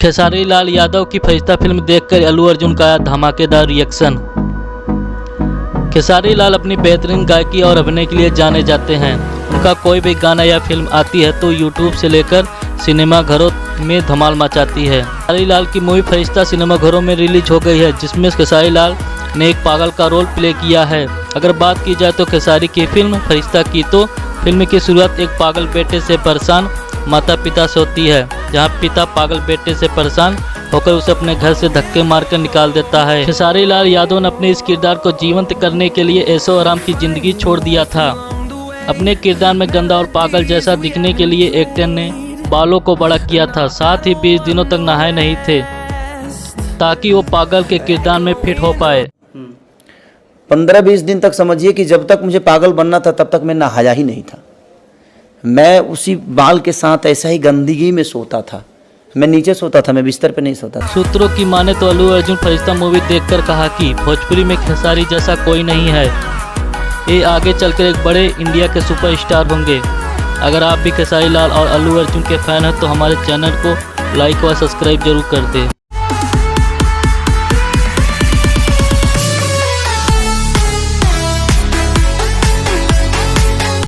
खेसारी लाल यादव की फरिश्ता फिल्म देखकर अल्लू अर्जुन का आया धमाकेदार रिएक्शन। खेसारी लाल अपनी बेहतरीन गायकी और अभिनय के लिए जाने जाते हैं। उनका कोई भी गाना या फिल्म आती है तो यूट्यूब से लेकर सिनेमा घरों में धमाल मचाती है। खेसारी लाल की मूवी फरिश्ता सिनेमा घरों में रिलीज हो गई है, जिसमें खेसारी लाल ने एक पागल का रोल प्ले किया है। अगर बात की जाए तो खेसारी की फिल्म फरिश्ता की, तो फिल्म की शुरुआत एक पागल बेटे से परेशान माता पिता से होती है, जहां पिता पागल बेटे से परेशान होकर उसे अपने घर से धक्के मारकर निकाल देता है। खेसारी लाल यादव ने अपने इस किरदार को जीवंत करने के लिए ऐशो आराम की जिंदगी छोड़ दिया था। अपने किरदार में गंदा और पागल जैसा दिखने के लिए एक्टर ने बालों को बड़ा किया था, साथ ही 20 दिनों तक नहाए नहीं थे ताकि वो पागल के किरदार में फिट हो पाए। 15-20 दिन तक समझिए कि जब तक मुझे पागल बनना था तब तक मैं नहाया ही नहीं था। मैं उसी बाल के साथ ऐसा ही गंदगी में सोता था। मैं नीचे सोता था, मैं बिस्तर पे नहीं सोता था। सूत्रों की माने तो अल्लू अर्जुन फरिश्ता मूवी देखकर कहा कि भोजपुरी में खेसारी जैसा कोई नहीं है, ये आगे चलकर एक बड़े इंडिया के सुपरस्टार होंगे। अगर आप भी खेसारी लाल और अल्लू अर्जुन के फैन हैं तो हमारे चैनल को लाइक और सब्सक्राइब जरूर कर दें।